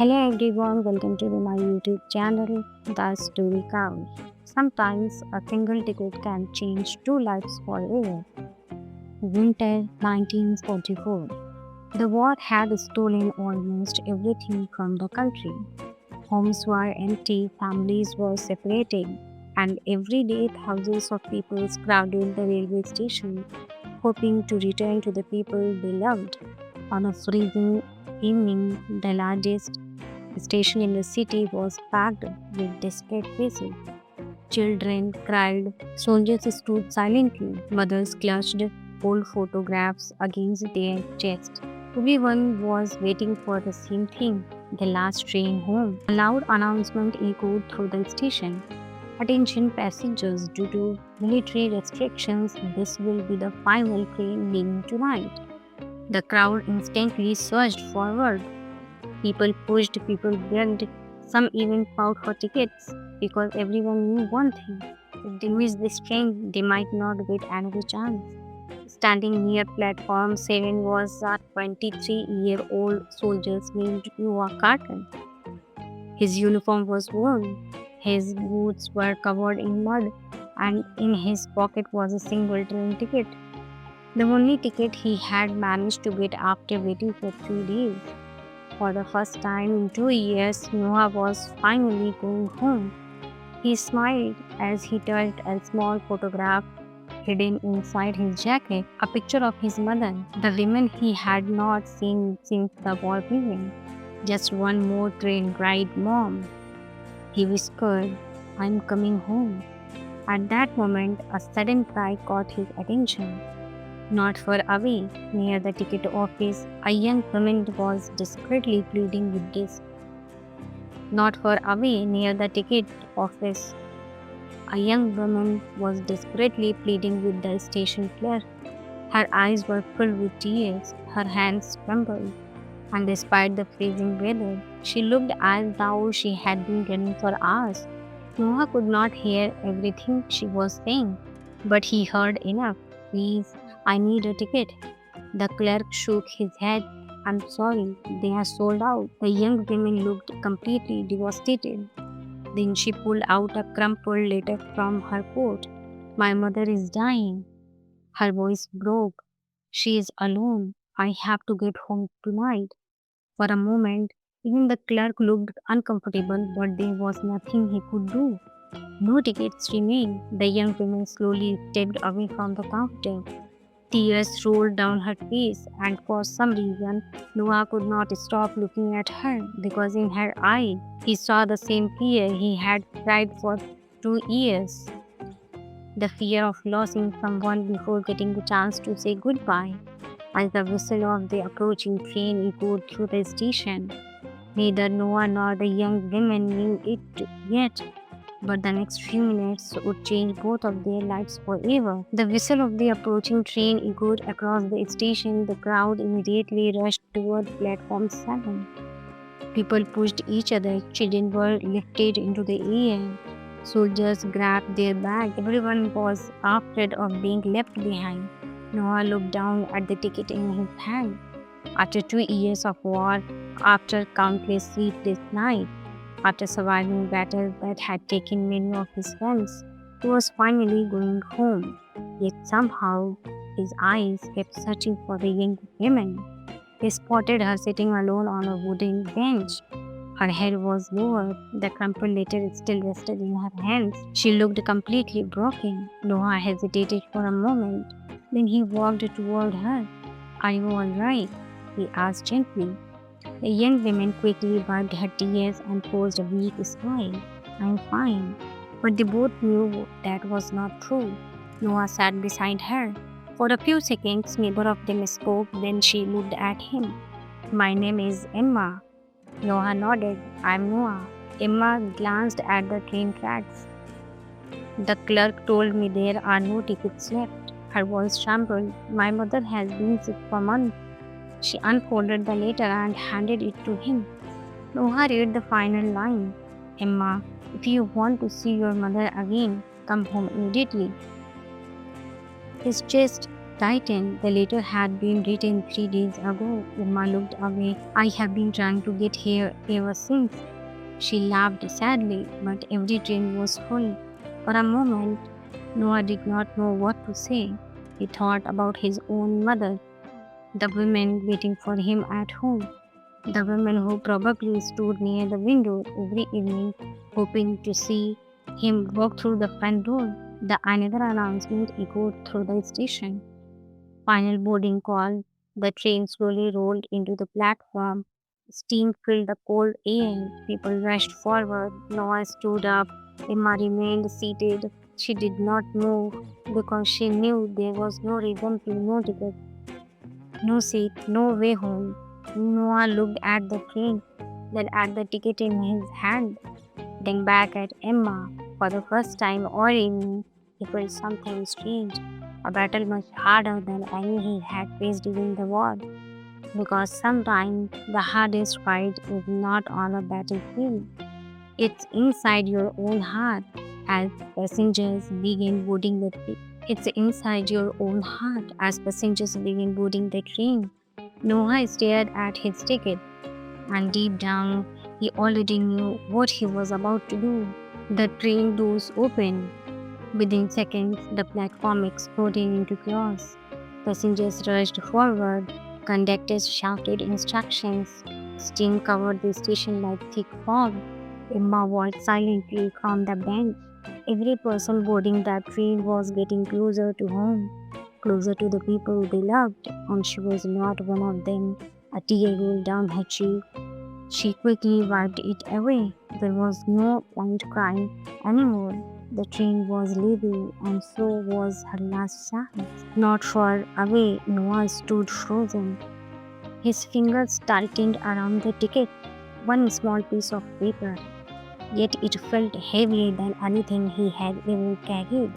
Hello everyone, welcome to my YouTube channel, The Story Counts. Sometimes a single ticket can change two lives forever. Winter 1944. The war had stolen almost everything from the country. Homes were empty, families were separated, and every day thousands of people crowded the railway station, hoping to return to the people they loved. On a freezing evening, the largest station in the city was packed with desperate faces. Children cried, soldiers stood silently, mothers clutched old photographs against their chests. Everyone was waiting for the same thing, the last train home. A loud announcement echoed through the station. Attention passengers, due to military restrictions, this will be the final train leaving tonight. The crowd instantly surged forward. People pushed, people begged, some even fought for tickets because everyone knew one thing. If they miss this train, they might not get another chance. Standing near platform 7 was a 23-year-old soldier named Noah Carter. His uniform was worn, his boots were covered in mud, and in his pocket was a single train ticket. The only ticket he had managed to get after waiting for 3 days. For the first time in 2 years, Noah was finally going home. He smiled as he touched a small photograph hidden inside his jacket, a picture of his mother, the woman he had not seen since the war began. Just one more train ride, Mom. He whispered, I'm coming home. At that moment, a sudden cry caught his attention. Not far away, near the ticket office, a young woman was desperately pleading with this. Not far away, near the ticket office, a young woman was desperately pleading with the station clerk. Her eyes were filled with tears, her hands trembled, and despite the freezing weather, she looked as though she had been running for hours. Noah could not hear everything she was saying, but he heard enough. Please, I need a ticket. The clerk shook his head. I'm sorry, they are sold out. The young woman looked completely devastated. Then she pulled out a crumpled letter from her coat. My mother is dying. Her voice broke. She is alone. I have to get home tonight. For a moment, even the clerk looked uncomfortable, but there was nothing he could do. No tickets remained. The young woman slowly stepped away from the counter. Tears rolled down her face, and for some reason, Noah could not stop looking at her because in her eyes he saw the same fear he had cried for 2 years, the fear of losing someone before getting the chance to say goodbye. As the whistle of the approaching train echoed through the station, neither Noah nor the young woman knew it yet, but the next few minutes would change both of their lives forever. The whistle of the approaching train echoed across the station. The crowd immediately rushed toward platform 7. People pushed each other, children were lifted into the air. Soldiers grabbed their bags. Everyone was afraid of being left behind. Noah looked down at the ticket in his hand. After 2 years of war, after countless sleepless nights, after surviving battles that had taken many of his friends, he was finally going home. Yet somehow his eyes kept searching for the young woman. He spotted her sitting alone on a wooden bench. Her head was lowered, the crumpled letter still rested in her hands. She looked completely broken. Noah hesitated for a moment. Then he walked toward her. Are you all right? He asked gently. The young woman quickly wiped her tears and forced a weak smile. I'm fine. But they both knew that was not true. Noah sat beside her. For a few seconds, neither of them spoke, then she looked at him. My name is Emma. Noah nodded. I'm Noah. Emma glanced at the train tracks. The clerk told me there are no tickets left. Her voice trembled. My mother has been sick for months. She unfolded the letter and handed it to him. Noah read the final line. Emma, if you want to see your mother again, come home immediately. His chest tightened. The letter had been written 3 days ago. Emma looked away. I have been trying to get here ever since. She laughed sadly, but every train was full. For a moment, Noah did not know what to say. He thought about his own mother, the women waiting for him at home, the women who probably stood near the window every evening, hoping to see him walk through the front door. The another announcement echoed through the station. Final boarding call. The train slowly rolled into the platform. Steam filled the cold air. People rushed forward. Noah stood up. Emma remained seated. She did not move because she knew there was no reason to, no ticket, no seat, no way home. Noah looked at the train, then at the ticket in his hand, then back at Emma. For the first time all evening, he felt something strange, a battle much harder than any he had faced during the war. Because sometimes the hardest fight is not on a battlefield, it's inside your own heart. As passengers begin boarding the train, it's inside your own heart as passengers begin boarding the train. Noah stared at his ticket, and deep down, he already knew what he was about to do. The train doors opened. Within seconds, the platform exploded into chaos. Passengers rushed forward. Conductors shouted instructions. Steam covered the station like thick fog. Emma walked silently from the bench. Every person boarding that train was getting closer to home, closer to the people they loved, and she was not one of them. A tear rolled down her cheek. She quickly wiped it away. There was no point crying anymore. The train was leaving, and so was her last chance. Not far away, Noah stood frozen. His fingers tightened around the ticket, one small piece of paper, yet it felt heavier than anything he had ever carried.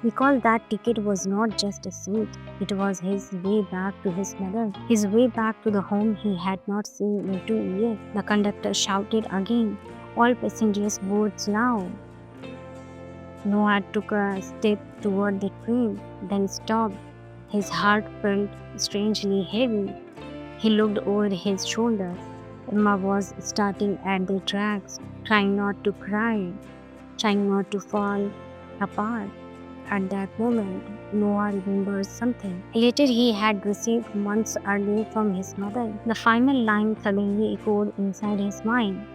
Because that ticket was not just a seat, it was his way back to his mother, his way back to the home he had not seen in 2 years. The conductor shouted again, all passengers board now. Noah took a step toward the train, then stopped. His heart felt strangely heavy. He looked over his shoulder. Emma was starting at the tracks, trying not to cry, trying not to fall apart. At that moment, Noah remembered something. A letter he had received months earlier from his mother. The final line suddenly echoed inside his mind.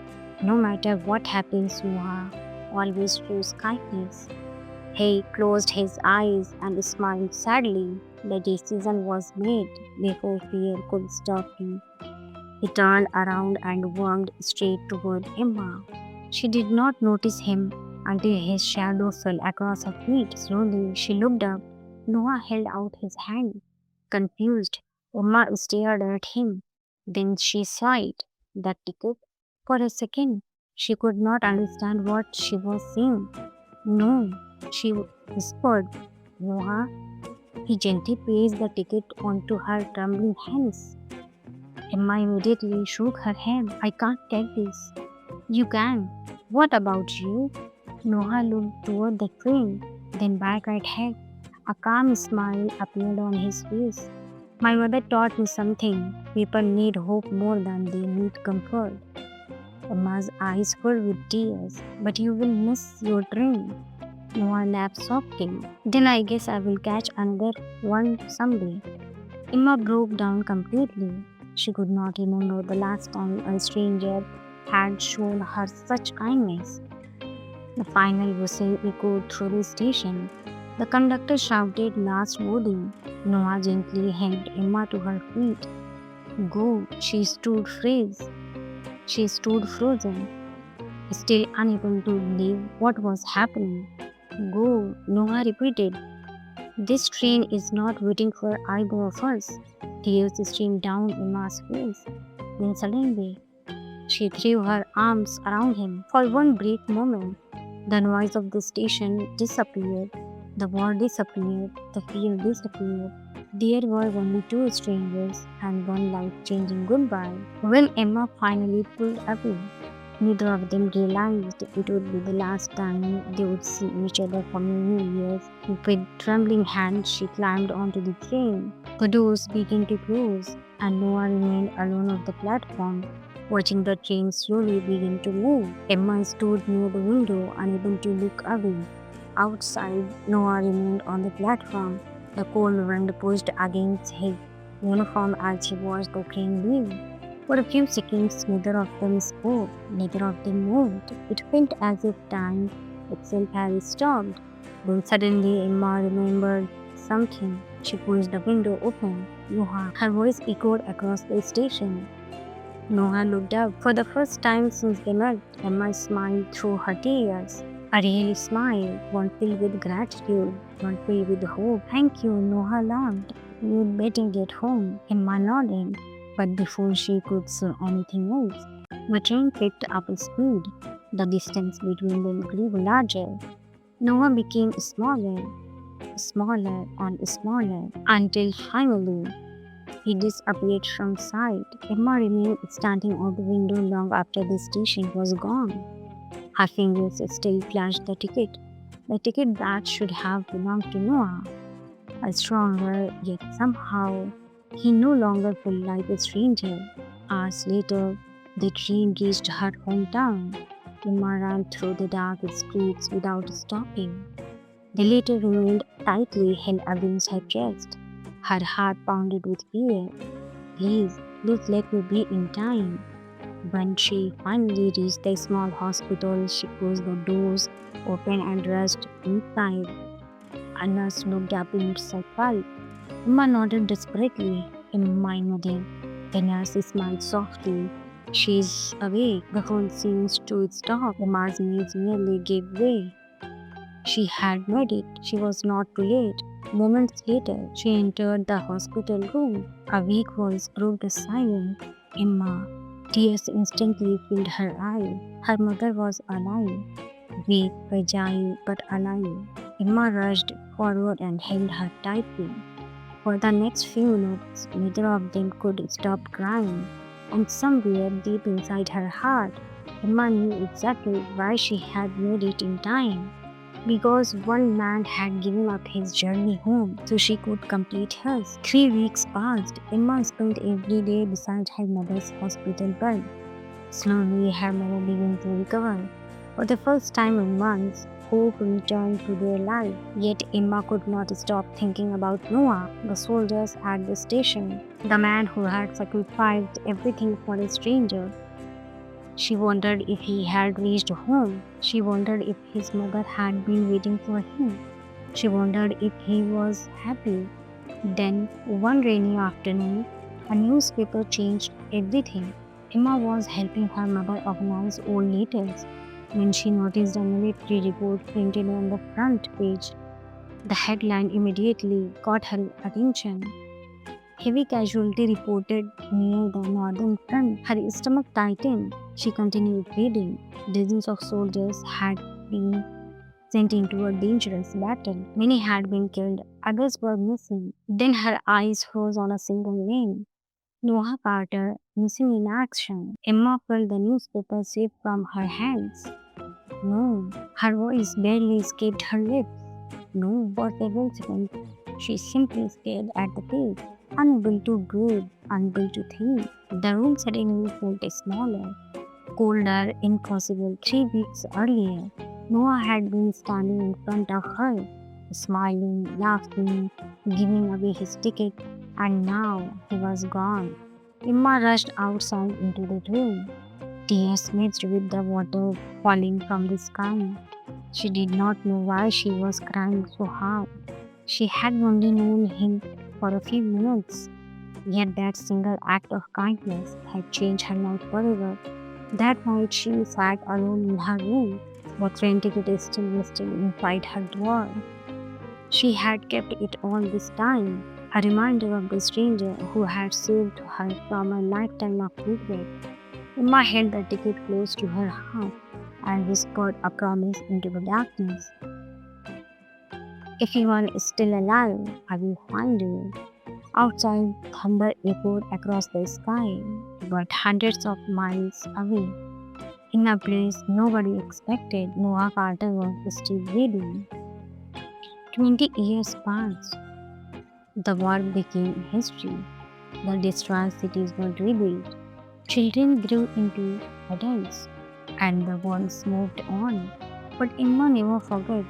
No matter what happens, Noah, always choose kindness. He closed his eyes and smiled sadly. The decision was made before fear could stop him. He turned around and walked straight toward Emma. She did not notice him until his shadow fell across her feet. Slowly, she looked up. Noah held out his hand. Confused, Emma stared at him. Then she sighed. The ticket? For a second, she could not understand what she was saying. No, she whispered. Noah. He gently placed the ticket onto her trembling hands. Emma immediately shook her head. I can't take this. You can. What about you? Noah looked toward the train, then back at her. A calm smile appeared on his face. My mother taught me something. People need hope more than they need comfort. Emma's eyes filled with tears. But you will miss your train. Noah laughed softly. Then I guess I will catch another one someday. Emma broke down completely. She could not remember the last time a stranger had shown her such kindness. The final whistle echoed through the station. The conductor shouted last warning. Noah gently helped Emma to her feet. Go, she stood freeze. She stood frozen, still unable to believe what was happening. Go, Noah repeated. This train is not waiting for either of us. Tears streamed down Emma's face. Then suddenly, she threw her arms around him. For one brief moment, the noise of the station disappeared. The war disappeared. The fear disappeared. There were only two strangers and one life changing goodbye. When Emma finally pulled away, Neither of them realized it would be the last time they would see each other for many years. With trembling hands, she climbed onto the train. The doors began to close, and Noah remained alone on the platform, watching the train slowly begin to move. Emma stood near the window, unable to look away. Outside, Noah remained on the platform. The cold wind pushed against his uniform as he watched the train leave. For a few seconds, neither of them spoke, neither of them moved. It felt as if time itself had stopped. Then suddenly, Emma remembered something. She pushed the window open. Noah. Her voice echoed across the station. Noah looked up. For the first time since they met, Emma smiled through her tears. A real smile, one filled with gratitude, one filled with hope. Thank you, Noah laughed. You'd better get home. Emma nodded. But before she could say anything else, the train picked up speed. The distance between them grew larger. Noah became smaller and smaller until finally he disappeared from sight. Emma remained standing at the window long after the station was gone. Her fingers still clutched the ticket that should have belonged to Noah. A stronger, yet somehow he no longer felt like a stranger. Hours later, the train reached her hometown. Emma ran through the dark streets without stopping. The letter remained tightly held against her chest. Her heart pounded with fear. Please let me be in time. When she finally reached the small hospital, she pushed the doors open and rushed inside. A nurse looked up in surprise. Emma nodded desperately. Emma nodded. The nurse smiled softly. She's awake. The whole scene stood stop. Emma's knees nearly gave way. She had made it. She was not too late. Moments later, she entered the hospital room. A weak voice broke the silence. Emma. Tears instantly filled her eyes. Her mother was alive. Weak, fragile, but alive. Emma rushed forward and held her tightly. For the next few minutes, neither of them could stop crying. And somewhere deep inside her heart, Emma knew exactly why she had made it in time. Because one man had given up his journey home so she could complete hers. 3 weeks passed. Emma spent every day beside her mother's hospital bed. Slowly, her mother began to recover. For the first time in months, hope returned to their life. Yet Emma could not stop thinking about Noah, the soldiers at the station, the man who had sacrificed everything for a stranger. She wondered if he had reached home. She wondered if his mother had been waiting for him. She wondered if he was happy. Then, one rainy afternoon, a newspaper changed everything. Emma was helping her mother organize old letters when she noticed a military report printed on the front page. The headline immediately caught her attention. Heavy casualty reported near the northern front. Her stomach tightened. She continued reading. Dozens of soldiers had been sent into a dangerous battle. Many had been killed, others were missing. Then her eyes froze on a single name. Noah Carter, missing in action. Emma felt the newspaper slip from her hands. No, her voice barely escaped her lips. No, for several seconds, she simply stared at the page, unable to breathe, unable to think. The room suddenly felt smaller, colder, impossible. 3 weeks earlier, Noah had been standing in front of her, smiling, laughing, giving away his ticket, and now he was gone. Emma rushed outside into the room, tears mixed with the water falling from the sky. She did not know why she was crying so hard. She had only known him for a few minutes, yet that single act of kindness had changed her life forever. That night she sat alone in her room, the train ticket still nestled inside her drawer. She had kept it all this time, a reminder of the stranger who had saved her from a lifetime of regret. Emma held the ticket close to her heart and whispered a promise into the darkness. If you are still alive, I will find you. Outside, thunder echoed across the sky, but hundreds of miles away. In a place nobody expected, Noah Carter was still reading. 20 years passed. The war became history. The destroyed cities were rebuilt. Children grew into adults, and the world moved on. But Emma never forgot.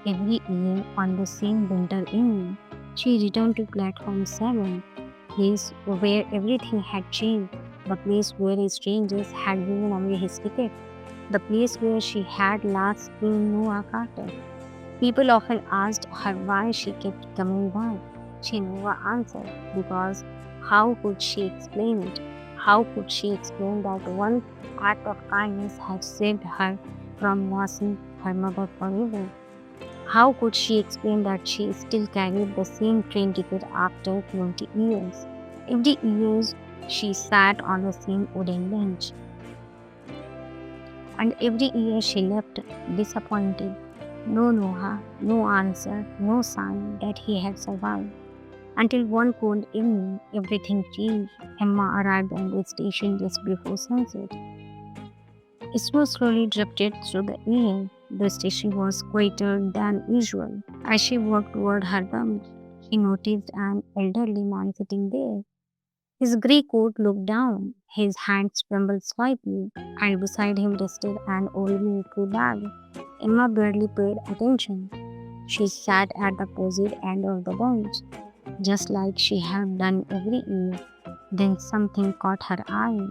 Every year on the same winter evening, she returned to platform 7, place where everything had changed, the place where strangers had given away his ticket, the place where she had last seen Noah Carter. People often asked her why she kept coming back. She never answered because how could she explain it? How could she explain that one act of kindness had saved her from losing her mother forever? How could she explain that she still carried the same train ticket after 20 years? Every year she sat on the same wooden bench, and every year she left disappointed. No Noah, no answer, no sign that he had survived. Until one cold evening, everything changed. Emma arrived at the station just before sunset. Snow slowly drifted through the air. The station was quieter than usual. As she walked toward her room, she noticed an elderly man sitting there. His grey coat looked down, his hands trembled slightly, and beside him rested an old military bag. Emma barely paid attention. She sat at the opposite end of the bench, just like she had done every year. Then something caught her eye.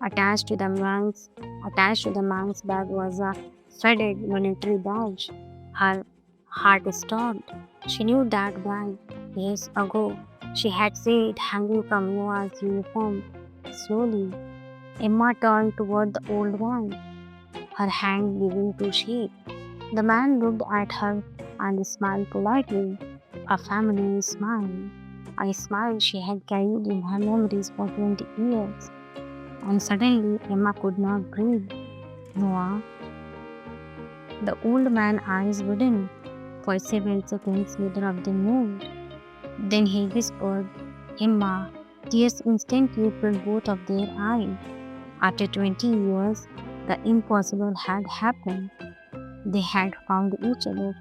Attached to the man's Attached to the man's bag was a threaded military badge. Her heart stopped. She knew that bag years ago. She had seen it hanging from Noah's uniform. Slowly, Emma turned toward the old man, her hand beginning to shake. The man looked at her and smiled politely, a familiar smile, a smile she had carried in her memories for 20 years. And suddenly, Emma could not breathe. Noah, the old man's eyes widened. For several seconds, neither of them moved. Then he whispered, Emma. Tears instantly filled both of their eyes. After 20 years, the impossible had happened. They had found each other.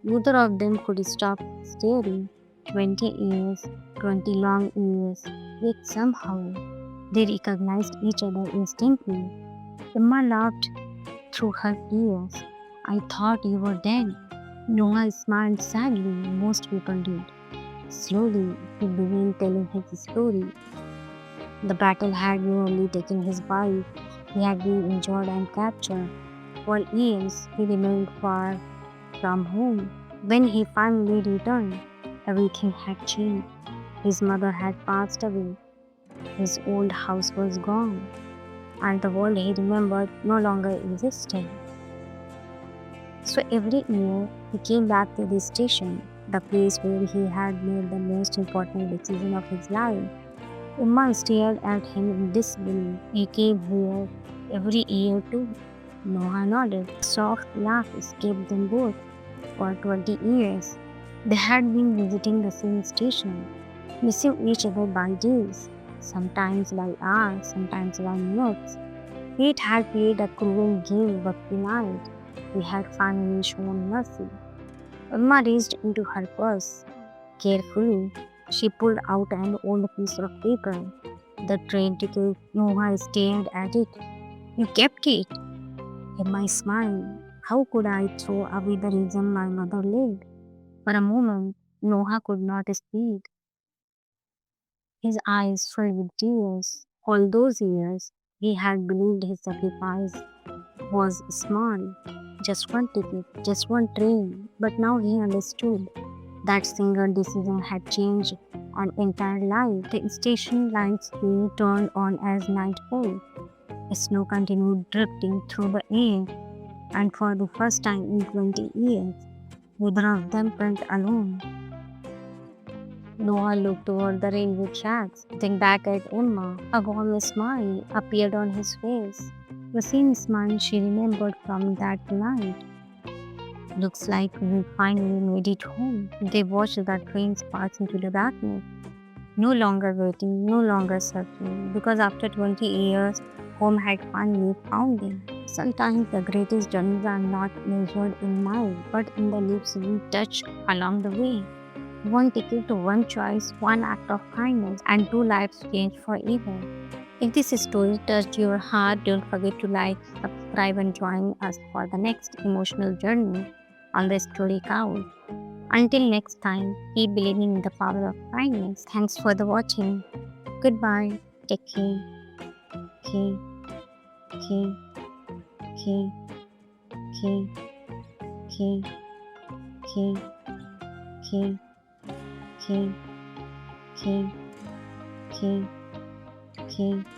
Neither of them could stop staring. 20 years, 20 long years, yet somehow they recognized each other instantly. Emma laughed through her tears. I thought you were dead. Noah smiled sadly. Most people did. Slowly, he began telling his story. The battle had nearly taken his wife. He had been injured and captured. For years, he remained far from home. When he finally returned, everything had changed. His mother had passed away. His old house was gone, and the world he remembered no longer existed. So every year, he came back to this station, the place where he had made the most important decision of his life. Emma stared at him in disbelief. He came here every year too. Noah nodded. A soft laugh escaped them both. For 20 years, they had been visiting the same station, missing each other by days, sometimes by hours, sometimes by minutes. Fate had played a cruel game, but tonight he had finally shown mercy. Emma reached into her purse. Carefully, she pulled out an old piece of paper. The train ticket. Noah stared at it. You kept it? Emma smiled. How could I throw away the reason my mother lived? For a moment, Noah could not speak. His eyes filled with tears. All those years, he had believed his sacrifice was small. Just one ticket, just one train. But now he understood. That single decision had changed an entire life. The station lights being turned on as night fell. Snow continued drifting through the air, and for the first time in 20 years, neither of them felt alone. Noah looked toward the railway tracks, then back at Emma. A warm smile appeared on his face. The same smile she remembered from that night. Looks like we finally made it home. They watched the trains pass into the darkness. No longer waiting, no longer searching, because after 20 years, home had finally found them. Sometimes the greatest journeys are not measured in miles, but in the lives we touch along the way. One ticket, one choice, one act of kindness, and two lives changed forever. If this story touched your heart, don't forget to like, subscribe, and join us for the next emotional journey on the story couch. Until next time, keep believing in the power of kindness. Thanks for the watching. Goodbye. Take care. Okay. Okay. Okay. Okay. Okay. Okay. Okay. Okay. Okay. Okay. Okay.